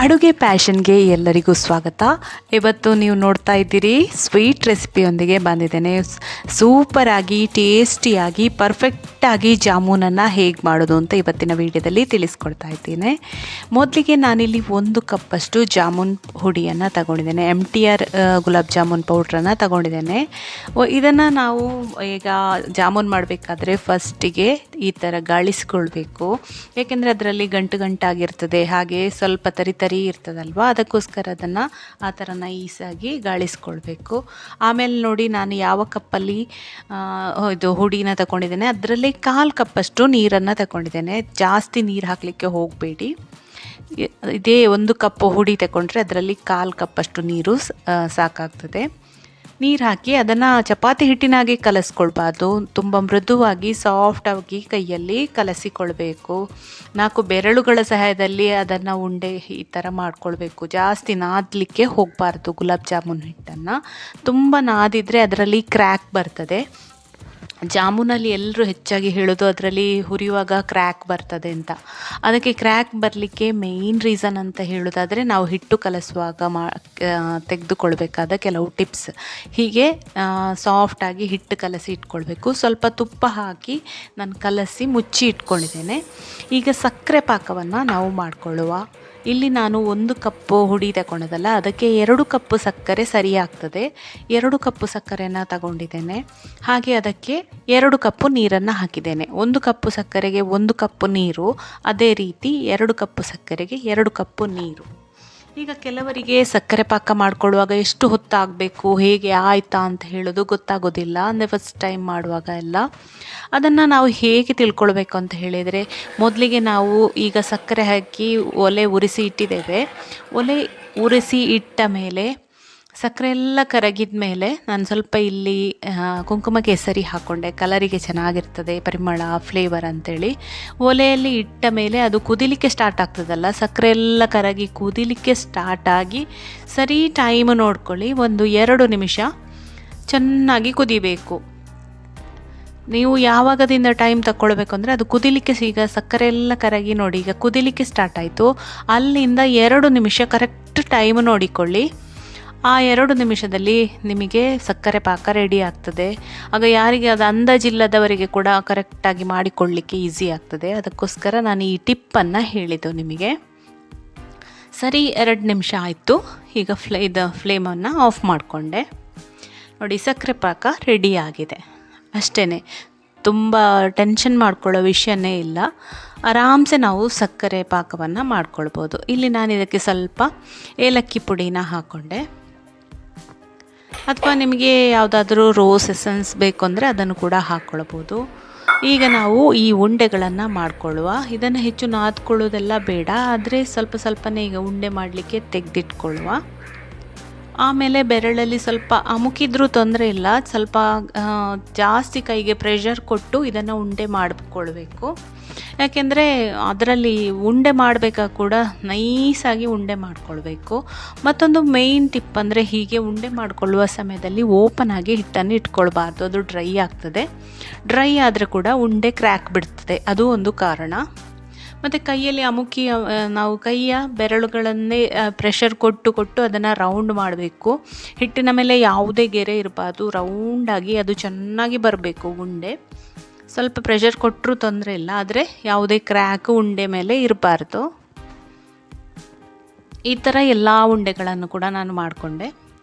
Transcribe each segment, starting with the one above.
ಅಡುಗೆ ಪ್ಯಾಷನ್ಗೆ ಎಲ್ಲರಿಗೂ ಸ್ವಾಗತ. ಇವತ್ತು ನೀವು ನೋಡ್ತಾ ಇದ್ದೀರಿ ಸ್ವೀಟ್ ರೆಸಿಪಿಯೊಂದಿಗೆ ಬಂದಿದ್ದೇನೆ. ಸೂಪರಾಗಿ ಟೇಸ್ಟಿಯಾಗಿ ಪರ್ಫೆಕ್ಟಾಗಿ ಜಾಮೂನನ್ನು ಹೇಗೆ ಮಾಡೋದು ಅಂತ ಇವತ್ತಿನ ವಿಡಿಯೋದಲ್ಲಿ ತಿಳಿಸ್ಕೊಡ್ತಾ ಇದ್ದೀನಿ. ಮೊದಲಿಗೆ ನಾನಿಲ್ಲಿ 1 ಕಪ್ಪಷ್ಟು ಜಾಮೂನ್ ಹುಡಿಯನ್ನು ತಗೊಂಡಿದ್ದೇನೆ. MTR ಗುಲಾಬ್ ಜಾಮೂನ್ ಪೌಡ್ರನ್ನು ತಗೊಂಡಿದ್ದೇನೆ. ಇದನ್ನು ನಾವು ಈಗ ಜಾಮೂನ್ ಮಾಡಬೇಕಾದ್ರೆ ಫಸ್ಟಿಗೆ ಈ ಥರ ಗಾಳಿಸ್ಕೊಳ್ಬೇಕು. ಏಕೆಂದರೆ ಅದರಲ್ಲಿ ಗಂಟಾಗಿರ್ತದೆ, ಹಾಗೆ ಸ್ವಲ್ಪ ತರಿ ಇರ್ತದಲ್ವ, ಅದಕ್ಕೋಸ್ಕರ ಅದನ್ನು ಆ ಥರ ನೈಸಾಗಿ ಗಾಳಿಸ್ಕೊಳ್ಬೇಕು. ಆಮೇಲೆ ನೋಡಿ, ನಾನು ಯಾವ ಕಪ್ಪಲ್ಲಿ ಇದು ಹುಡಿನ ತಗೊಂಡಿದ್ದೇನೆ ಅದರಲ್ಲಿ 1/4 ಕಪ್ಪಷ್ಟು ನೀರನ್ನು ತಗೊಂಡಿದ್ದೇನೆ. ಜಾಸ್ತಿ ನೀರು ಹಾಕಲಿಕ್ಕೆ ಹೋಗಬೇಡಿ. ಇದೇ 1 ಕಪ್ ಹುಡಿ ತಗೊಂಡ್ರೆ ಅದರಲ್ಲಿ 1/4 ಕಪ್ಪಷ್ಟು ನೀರು ಸಾಕಾಗ್ತದೆ. ನೀರು ಹಾಕಿ ಅದನ್ನು ಚಪಾತಿ ಹಿಟ್ಟಿನಾಗಿ ಕಲಸ್ಕೊಳ್ಬಾರ್ದು. ತುಂಬ ಮೃದುವಾಗಿ ಸಾಫ್ಟಾಗಿ ಕೈಯಲ್ಲಿ ಕಲಸಿಕೊಳ್ಬೇಕು. 4 ಬೆರಳುಗಳ ಸಹಾಯದಲ್ಲಿ ಅದನ್ನು ಉಂಡೆ ಈ ಥರ ಮಾಡ್ಕೊಳ್ಬೇಕು. ಜಾಸ್ತಿ ನಾದಲಿಕ್ಕೆ ಹೋಗಬಾರ್ದು. ಗುಲಾಬ್ ಜಾಮೂನ್ ಹಿಟ್ಟನ್ನು ತುಂಬ ನಾದಿದರೆ ಅದರಲ್ಲಿ ಕ್ರ್ಯಾಕ್ ಬರ್ತದೆ. ಜಾಮೂನಲ್ಲಿ ಎಲ್ಲರೂ ಹೆಚ್ಚಾಗಿ ಹೇಳೋದು ಅದರಲ್ಲಿ ಹುರಿಯುವಾಗ ಕ್ರ್ಯಾಕ್ ಬರ್ತದೆ ಅಂತ. ಅದಕ್ಕೆ ಕ್ರ್ಯಾಕ್ ಬರಲಿಕ್ಕೆ ಮೇಯ್ನ್ ರೀಸನ್ ಅಂತ ಹೇಳೋದಾದರೆ ನಾವು ಹಿಟ್ಟು ಕಲಸುವಾಗ ತೆಗೆದುಕೊಳ್ಬೇಕಾದ ಕೆಲವು ಟಿಪ್ಸ್. ಹೀಗೆ ಸಾಫ್ಟಾಗಿ ಹಿಟ್ಟು ಕಲಸಿ ಇಟ್ಕೊಳ್ಬೇಕು. ಸ್ವಲ್ಪ ತುಪ್ಪ ಹಾಕಿ ನಾನು ಕಲಸಿ ಮುಚ್ಚಿ ಇಟ್ಕೊಂಡಿದ್ದೇನೆ. ಈಗ ಸಕ್ಕರೆ ಪಾಕವನ್ನು ನಾವು ಮಾಡಿಕೊಳ್ಳುವ. ಇಲ್ಲಿ ನಾನು 1 ಕಪ್ಪು ಹುಡಿ ತಗೊಂಡದಲ್ಲ, ಅದಕ್ಕೆ 2 ಕಪ್ಪು ಸಕ್ಕರೆ ಸರಿಯಾಗ್ತದೆ. 2 ಕಪ್ಪು ಸಕ್ಕರೆಯನ್ನು ತಗೊಂಡಿದ್ದೇನೆ. ಹಾಗೆ ಅದಕ್ಕೆ 2 ಕಪ್ಪು ನೀರನ್ನು ಹಾಕಿದ್ದೇನೆ. 1 ಕಪ್ಪು ಸಕ್ಕರೆಗೆ 1 ಕಪ್ಪು ನೀರು, ಅದೇ ರೀತಿ 2 ಕಪ್ಪು ಸಕ್ಕರೆಗೆ 2 ಕಪ್ಪು ನೀರು. ಈಗ ಕೆಲವರಿಗೆ ಸಕ್ಕರೆ ಪಾಕ ಮಾಡ್ಕೊಳ್ಳುವಾಗ ಎಷ್ಟು ಹೊತ್ತಾಗಬೇಕು, ಹೇಗೆ ಆಯಿತಾ ಅಂತ ಹೇಳೋದು ಗೊತ್ತಾಗೋದಿಲ್ಲ. ಅಂದರೆ ಫಸ್ಟ್ ಟೈಮ್ ಮಾಡುವಾಗ ಎಲ್ಲ ಅದನ್ನು ನಾವು ಹೇಗೆ ತಿಳ್ಕೊಳ್ಬೇಕು ಅಂತ ಹೇಳಿದರೆ, ಮೊದಲಿಗೆ ನಾವು ಈಗ ಸಕ್ಕರೆ ಹಾಕಿ ಒಲೆ ಉರಿಸಿ ಇಟ್ಟಿದ್ದೇವೆ. ಒಲೆ ಉರಿಸಿ ಇಟ್ಟ ಮೇಲೆ ಸಕ್ಕರೆ ಎಲ್ಲ ಕರಗಿದ ಮೇಲೆ ನಾನು ಸ್ವಲ್ಪ ಇಲ್ಲಿ ಕುಂಕುಮ ಕೇಸರಿ ಹಾಕ್ಕೊಂಡೆ. ಕಲರಿಗೆ ಚೆನ್ನಾಗಿರ್ತದೆ, ಪರಿಮಳ, ಫ್ಲೇವರ್ ಅಂಥೇಳಿ. ಒಲೆಯಲ್ಲಿ ಇಟ್ಟ ಮೇಲೆ ಅದು ಕುದಿಲಿಕ್ಕೆ ಸ್ಟಾರ್ಟ್ ಆಗ್ತದಲ್ಲ, ಸಕ್ಕರೆ ಎಲ್ಲ ಕರಗಿ ಕುದಿಲಿಕ್ಕೆ ಸ್ಟಾರ್ಟ್ ಆಗಿ ಸರಿ ಟೈಮ್ ನೋಡ್ಕೊಳ್ಳಿ. 1-2 ನಿಮಿಷ ಚೆನ್ನಾಗಿ ಕುದಿಬೇಕು. ನೀವು ಯಾವಾಗದಿಂದ ಟೈಮ್ ತಗೊಳ್ಬೇಕು ಅಂದರೆ ಅದು ಕುದಿಲಿಕ್ಕೆ, ಈಗ ಸಕ್ಕರೆ ಎಲ್ಲ ಕರಗಿ ನೋಡಿ ಈಗ ಕುದಿಲಿಕ್ಕೆ ಸ್ಟಾರ್ಟ್ ಆಯಿತು, ಅಲ್ಲಿಂದ 2 ನಿಮಿಷ ಕರೆಕ್ಟ್ ಟೈಮ್ ನೋಡಿಕೊಳ್ಳಿ. ಆ 2 ನಿಮಿಷದಲ್ಲಿ ನಿಮಗೆ ಸಕ್ಕರೆ ಪಾಕ ರೆಡಿ ಆಗ್ತದೆ. ಆಗ ಯಾರಿಗೆ ಅದು ಅಂದಾಜಿಲ್ಲದವರಿಗೆ ಕೂಡ ಕರೆಕ್ಟಾಗಿ ಮಾಡಿಕೊಳ್ಳಲಿಕ್ಕೆ ಈಸಿ ಆಗ್ತದೆ. ಅದಕ್ಕೋಸ್ಕರ ನಾನು ಈ ಟಿಪ್ಪನ್ನು ಹೇಳಿದ್ದು ನಿಮಗೆ. ಸರಿ 2 ನಿಮಿಷ ಆಯಿತು. ಈಗ ಫ್ಲೇಮನ್ನು ಆಫ್ ಮಾಡಿಕೊಂಡೆ. ನೋಡಿ, ಸಕ್ಕರೆ ಪಾಕ ರೆಡಿ ಆಗಿದೆ. ಅಷ್ಟೇ, ತುಂಬ ಟೆನ್ಷನ್ ಮಾಡ್ಕೊಳ್ಳೋ ವಿಷಯನೇ ಇಲ್ಲ. ಆರಾಮ್ಸೆ ನಾವು ಸಕ್ಕರೆ ಪಾಕವನ್ನು ಮಾಡ್ಕೊಳ್ಬೋದು. ಇಲ್ಲಿ ನಾನು ಇದಕ್ಕೆ ಸ್ವಲ್ಪ ಏಲಕ್ಕಿ ಪುಡಿನ ಹಾಕ್ಕೊಂಡೆ. ಅಥವಾ ನಿಮಗೆ ಯಾವುದಾದ್ರೂ ರೋಸ್ ಎಸೆನ್ಸ್ ಬೇಕು ಅಂದರೆ ಅದನ್ನು ಕೂಡ ಹಾಕ್ಕೊಳ್ಬೋದು. ಈಗ ನಾವು ಈ ಉಂಡೆಗಳನ್ನು ಮಾಡಿಕೊಳ್ಳುವ. ಇದನ್ನು ಹೆಚ್ಚು ನಾದ್ಕೊಳ್ಳೋದೆಲ್ಲ ಬೇಡ, ಆದರೆ ಸ್ವಲ್ಪನೇ ಈಗ ಉಂಡೆ ಮಾಡಲಿಕ್ಕೆ ತೆಗೆದಿಟ್ಕೊಳ್ಳುವ. ಆಮೇಲೆ ಬೆರಳಲ್ಲಿ ಸ್ವಲ್ಪ ಅಮುಕಿದ್ರೂ ತೊಂದರೆ ಇಲ್ಲ, ಸ್ವಲ್ಪ ಜಾಸ್ತಿ ಕೈಗೆ ಪ್ರೆಷರ್ ಕೊಟ್ಟು ಇದನ್ನು ಉಂಡೆ ಮಾಡಿಕೊಳ್ಬೇಕು. ಯಾಕೆಂದರೆ ಅದರಲ್ಲಿ ಉಂಡೆ ಮಾಡಬೇಕಾಗ ಕೂಡ ನೈಸಾಗಿ ಉಂಡೆ ಮಾಡಿಕೊಳ್ಬೇಕು. ಮತ್ತೊಂದು ಮೇಯ್ನ್ ಟಿಪ್ ಅಂದರೆ, ಹೀಗೆ ಉಂಡೆ ಮಾಡಿಕೊಳ್ಳುವ ಸಮಯದಲ್ಲಿ ಓಪನ್ ಆಗಿ ಹಿಟ್ಟನ್ನು ಇಟ್ಕೊಳ್ಬಾರ್ದು. ಅದು ಡ್ರೈ ಆಗ್ತದೆ. ಡ್ರೈ ಆದರೆ ಕೂಡ ಉಂಡೆ ಕ್ರ್ಯಾಕ್ ಬಿಡ್ತದೆ, ಅದು ಒಂದು ಕಾರಣ. ಮತ್ತು ಕೈಯಲ್ಲಿ ಅಮುಕಿ ನಾವು ಕೈಯ ಬೆರಳುಗಳನ್ನೇ ಪ್ರೆಷರ್ ಕೊಟ್ಟು ಅದನ್ನು ರೌಂಡ್ ಮಾಡಬೇಕು. ಹಿಟ್ಟಿನ ಮೇಲೆ ಯಾವುದೇ ಗೆರೆ ಇರಬಾರ್ದು, ರೌಂಡಾಗಿ ಅದು ಚೆನ್ನಾಗಿ ಬರಬೇಕು ಉಂಡೆ. ಸ್ವಲ್ಪ ಪ್ರೆಷರ್ ಕೊಟ್ಟರೂ ತೊಂದರೆ ಇಲ್ಲ, ಆದರೆ ಯಾವುದೇ ಕ್ರ್ಯಾಕ್ ಉಂಡೆ ಮೇಲೆ ಇರಬಾರ್ದು. ಈ ಥರ ಎಲ್ಲ ಉಂಡೆಗಳನ್ನು ಕೂಡ ನಾನು ಮಾಡಿಕೊಂಡೆ.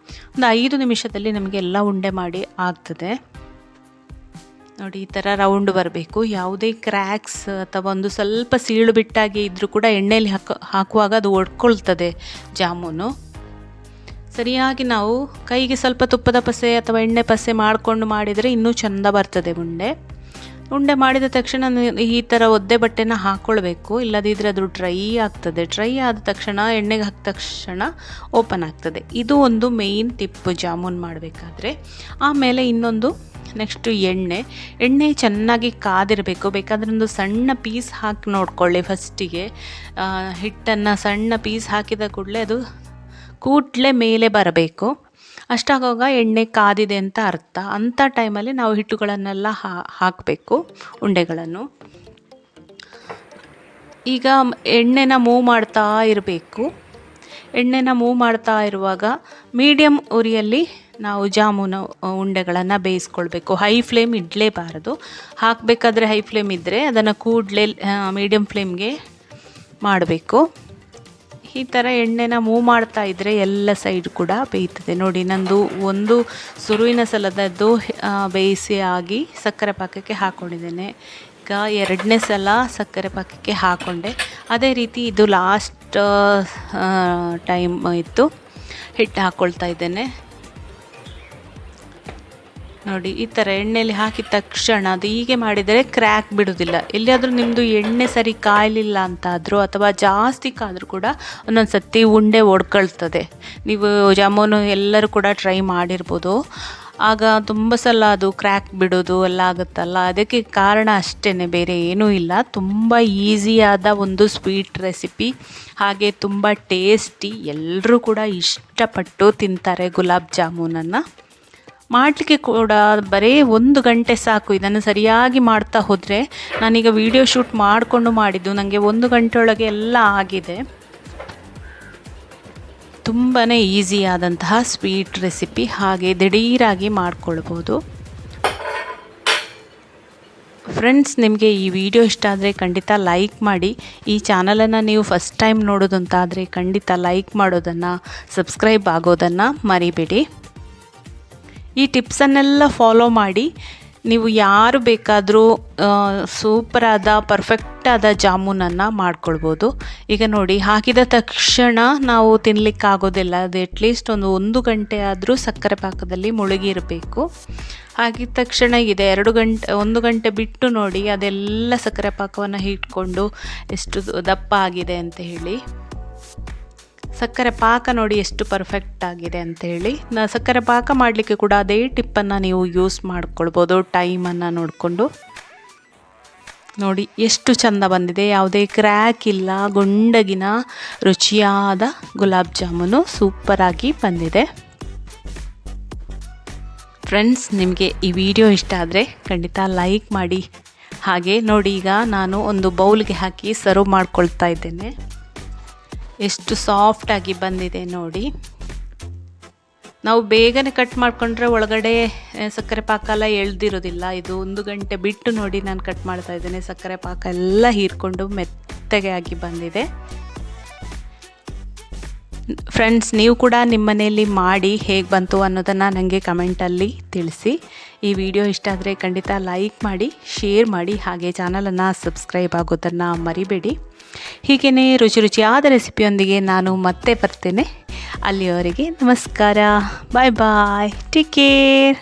ಒಂದು 5 ನಿಮಿಷದಲ್ಲಿ ನಮಗೆ ಎಲ್ಲ ಉಂಡೆ ಮಾಡಿ ಆಗ್ತದೆ. ನೋಡಿ, ಈ ಥರ ರೌಂಡ್ ಬರಬೇಕು. ಯಾವುದೇ ಕ್ರ್ಯಾಕ್ಸ್ ಅಥವಾ ಒಂದು ಸ್ವಲ್ಪ ಸೀಳು ಬಿಟ್ಟಾಗಿ ಇದ್ದರೂ ಕೂಡ ಎಣ್ಣೆಯಲ್ಲಿ ಹಾಕುವಾಗ ಅದು ಒಡ್ಕೊಳ್ತದೆ ಜಾಮೂನು. ಸರಿಯಾಗಿ ನಾವು ಕೈಗೆ ಸ್ವಲ್ಪ ತುಪ್ಪದ ಪಸೆ ಅಥವಾ ಎಣ್ಣೆ ಪಸೆ ಮಾಡಿಕೊಂಡು ಮಾಡಿದರೆ ಇನ್ನೂ ಚೆಂದ ಬರ್ತದೆ ಉಂಡೆ ಮಾಡಿದ ತಕ್ಷಣ ಈ ಥರ ಒದ್ದೆ ಬಟ್ಟೆನ ಹಾಕ್ಕೊಳ್ಬೇಕು. ಇಲ್ಲದಿದ್ದರೆ ಅದು ಡ್ರೈ ಆಗ್ತದೆ. ಡ್ರೈ ಆದ ತಕ್ಷಣ ಎಣ್ಣೆಗೆ ಹಾಕಿದ ತಕ್ಷಣ ಓಪನ್ ಆಗ್ತದೆ. ಇದು ಒಂದು ಮೇಯ್ನ್ ಟಿಪ್ ಜಾಮೂನ್ ಮಾಡಬೇಕಾದ್ರೆ. ಆಮೇಲೆ ಇನ್ನೊಂದು ನೆಕ್ಸ್ಟು ಎಣ್ಣೆ ಚೆನ್ನಾಗಿ ಕಾದಿರಬೇಕು. ಬೇಕಾದರೆ ಒಂದು ಸಣ್ಣ ಪೀಸ್ ಹಾಕಿ ನೋಡ್ಕೊಳ್ಳಿ. ಫಸ್ಟಿಗೆ ಹಿಟ್ಟನ್ನು ಸಣ್ಣ ಪೀಸ್ ಹಾಕಿದ ಕೂಡಲೇ ಮೇಲೆ ಬರಬೇಕು. ಅಷ್ಟಾಗುವಾಗ ಎಣ್ಣೆ ಕಾದಿದೆ ಅಂತ ಅರ್ಥ. ಅಂಥ ಟೈಮಲ್ಲಿ ನಾವು ಹಿಟ್ಟುಗಳನ್ನೆಲ್ಲ ಹಾಕಬೇಕು, ಉಂಡೆಗಳನ್ನು. ಈಗ ಎಣ್ಣೆನ ಮೂವ್ ಮಾಡ್ತಾ ಇರಬೇಕು. ಎಣ್ಣೆನ ಮೂವ್ ಮಾಡ್ತಾ ಇರುವಾಗ ಮೀಡಿಯಮ್ ಉರಿಯಲ್ಲಿ ನಾವು ಜಾಮೂನು ಉಂಡೆಗಳನ್ನು ಬೇಯಿಸ್ಕೊಳ್ಬೇಕು. ಹೈ ಫ್ಲೇಮ್ ಇಡಲೇಬಾರದು. ಹಾಕಬೇಕಾದ್ರೆ ಹೈ ಫ್ಲೇಮ್ ಇದ್ದರೆ ಅದನ್ನು ಕೂಡಲೇ ಮೀಡಿಯಮ್ ಫ್ಲೇಮ್ಗೆ ಮಾಡಬೇಕು. ಈ ಥರ ಎಣ್ಣೆನ ಮೂವ್ ಮಾಡ್ತಾ ಇದ್ದರೆ ಎಲ್ಲ ಸೈಡ್ ಕೂಡ ಬೇಯ್ತದೆ. ನೋಡಿ, ನಂದು ಒಂದು ಸುರುವಿನ ಸಲದದ್ದು ಬೇಯಿಸಿ ಆಗಿ ಸಕ್ಕರೆ ಪಾಕಕ್ಕೆ ಹಾಕ್ಕೊಂಡಿದ್ದೇನೆ. ಈಗ 2ನೇ ಸಲ ಸಕ್ಕರೆ ಪಾಕಕ್ಕೆ ಹಾಕ್ಕೊಂಡೆ. ಅದೇ ರೀತಿ ಇದು ಲಾಸ್ಟ್ ಟೈಮ್ ಇತ್ತು. ಹಿಟ್ಟು ಹಾಕ್ಕೊಳ್ತಾ ಇದ್ದೇನೆ. ನೋಡಿ, ಈ ಥರ ಎಣ್ಣೆಯಲ್ಲಿ ಹಾಕಿದ ತಕ್ಷಣ ಅದು ಹೀಗೆ ಮಾಡಿದರೆ ಕ್ರ್ಯಾಕ್ ಬಿಡೋದಿಲ್ಲ. ಎಲ್ಲಿಯಾದರೂ ನಿಮ್ಮದು ಎಣ್ಣೆ ಸರಿ ಕಾಯಲಿಲ್ಲ ಅಂತಾದರೂ ಅಥವಾ ಜಾಸ್ತಿ ಕಾದರೂ ಕೂಡ ಒಂದೊಂದು ಸತಿ ಉಂಡೆ ಒಡ್ಕೊಳ್ತದೆ. ನೀವು ಜಾಮೂನು ಎಲ್ಲರೂ ಕೂಡ ಟ್ರೈ ಮಾಡಿರ್ಬೋದು. ಆಗ ತುಂಬ ಸಲ ಅದು ಕ್ರ್ಯಾಕ್ ಬಿಡೋದು ಎಲ್ಲ ಆಗುತ್ತಲ್ಲ, ಅದಕ್ಕೆ ಕಾರಣ ಅಷ್ಟೇ, ಬೇರೆ ಏನೂ ಇಲ್ಲ. ತುಂಬ ಈಸಿಯಾದ ಒಂದು ಸ್ವೀಟ್ ರೆಸಿಪಿ, ಹಾಗೆ ತುಂಬ ಟೇಸ್ಟಿ. ಎಲ್ಲರೂ ಕೂಡ ಇಷ್ಟಪಟ್ಟು ತಿಂತಾರೆ ಗುಲಾಬ್ ಜಾಮೂನನ್ನು. ಮಾಡಲಿಕ್ಕೆ ಕೂಡ ಬರೀ 1 ಗಂಟೆ ಸಾಕು. ಇದನ್ನು ಸರಿಯಾಗಿ ಮಾಡ್ತಾ ಹೋದರೆ, ನಾನೀಗ ವಿಡಿಯೋ ಶೂಟ್ ಮಾಡಿಕೊಂಡು ಮಾಡಿದ್ದು, ನನಗೆ 1 ಗಂಟೆ ಒಳಗೆ ಎಲ್ಲ ಆಗಿದೆ. ತುಂಬಾ ಈಸಿಯಾದಂತಹ ಸ್ವೀಟ್ ರೆಸಿಪಿ, ಹಾಗೆ ದಿಢೀರಾಗಿ ಮಾಡ್ಕೊಳ್ಬೋದು. ಫ್ರೆಂಡ್ಸ್, ನಿಮಗೆ ಈ ವಿಡಿಯೋ ಇಷ್ಟ ಆದರೆ ಖಂಡಿತ ಲೈಕ್ ಮಾಡಿ. ಈ ಚಾನಲನ್ನು ನೀವು ಫಸ್ಟ್ ಟೈಮ್ ನೋಡೋದಂತಾದರೆ ಖಂಡಿತ ಲೈಕ್ ಮಾಡೋದನ್ನು, ಸಬ್ಸ್ಕ್ರೈಬ್ ಆಗೋದನ್ನು ಮರಿಬೇಡಿ. ಈ ಟಿಪ್ಸನ್ನೆಲ್ಲ ಫಾಲೋ ಮಾಡಿ ನೀವು ಯಾರು ಬೇಕಾದರೂ ಸೂಪರಾದ ಪರ್ಫೆಕ್ಟಾದ ಜಾಮೂನನ್ನು ಮಾಡ್ಕೊಳ್ಬೋದು. ಈಗ ನೋಡಿ, ಹಾಕಿದ ತಕ್ಷಣ ನಾವು ತಿನ್ನಲಿಕ್ಕಾಗೋದಿಲ್ಲ. ಅದು ಅಟ್ಲೀಸ್ಟ್ 1 ಗಂಟೆ ಆದರೂ ಸಕ್ಕರೆ ಪಾಕದಲ್ಲಿ ಮುಳುಗಿರಬೇಕು. ಹಾಕಿದ ತಕ್ಷಣ ಇದೆ 1 ಗಂಟೆ ಬಿಟ್ಟು ನೋಡಿ, ಅದೆಲ್ಲ ಸಕ್ಕರೆ ಪಾಕವನ್ನು ಇಟ್ಕೊಂಡು ಎಷ್ಟು ದಪ್ಪ ಆಗಿದೆ ಅಂತ ಹೇಳಿ. ಸಕ್ಕರೆ ಪಾಕ ನೋಡಿ ಎಷ್ಟು ಪರ್ಫೆಕ್ಟ್ ಆಗಿದೆ ಅಂಥೇಳಿ. ಸಕ್ಕರೆ ಪಾಕ ಮಾಡಲಿಕ್ಕೆ ಕೂಡ ಅದೇ ಟಿಪ್ಪನ್ನು ನೀವು ಯೂಸ್ ಮಾಡ್ಕೊಳ್ಬೋದು, ಟೈಮನ್ನು ನೋಡಿಕೊಂಡು. ನೋಡಿ ಎಷ್ಟು ಚೆಂದ ಬಂದಿದೆ, ಯಾವುದೇ ಕ್ರ್ಯಾಕ್ ಇಲ್ಲ, ಗುಂಡಗಿನ ರುಚಿಯಾದ ಗುಲಾಬ್ ಜಾಮೂನು ಸೂಪರಾಗಿ ಬಂದಿದೆ. ಫ್ರೆಂಡ್ಸ್, ನಿಮಗೆ ಈ ವಿಡಿಯೋ ಇಷ್ಟ ಆದರೆ ಖಂಡಿತ ಲೈಕ್ ಮಾಡಿ. ಹಾಗೆ ನೋಡಿ, ಈಗ ನಾನು ಒಂದು ಬೌಲ್ಗೆ ಹಾಕಿ ಸರ್ವ್ ಮಾಡ್ಕೊಳ್ತಾ ಇದ್ದೇನೆ. ಎಷ್ಟು ಸಾಫ್ಟಾಗಿ ಬಂದಿದೆ ನೋಡಿ. ನಾವು ಬೇಗನೆ ಕಟ್ ಮಾಡಿಕೊಂಡ್ರೆ ಒಳಗಡೆ ಸಕ್ಕರೆ ಪಾಕ ಎಲ್ಲ ಎಳ್ದಿರೋದಿಲ್ಲ. ಇದು 1 ಗಂಟೆ ಬಿಟ್ಟು ನೋಡಿ ನಾನು ಕಟ್ ಮಾಡ್ತಾ ಇದ್ದೇನೆ. ಸಕ್ಕರೆ ಪಾಕ ಎಲ್ಲ ಹೀರ್ಕೊಂಡು ಮೆತ್ತಗೆ ಆಗಿ ಬಂದಿದೆ. ಫ್ರೆಂಡ್ಸ್, ನೀವು ಕೂಡ ನಿಮ್ಮ ಮನೆಯಲ್ಲಿ ಮಾಡಿ ಹೇಗೆ ಬಂತು ಅನ್ನೋದನ್ನು ನನಗೆ ಕಮೆಂಟಲ್ಲಿ ತಿಳಿಸಿ. ಈ ವಿಡಿಯೋ ಇಷ್ಟ ಆದರೆ ಖಂಡಿತ ಲೈಕ್ ಮಾಡಿ, ಶೇರ್ ಮಾಡಿ, ಹಾಗೆ ಚಾನಲನ್ನು ಸಬ್ಸ್ಕ್ರೈಬ್ ಆಗೋದನ್ನು ಮರಿಬೇಡಿ. ಹೀಗೆಯೇ ರುಚಿಯಾದ ರೆಸಿಪಿಯೊಂದಿಗೆ ನಾನು ಮತ್ತೆ ಬರ್ತೇನೆ. ಅಲ್ಲಿಯವರೆಗೆ ನಮಸ್ಕಾರ, ಬಾಯ್ ಬಾಯ್, ಟೇಕ್ ಕೇರ್.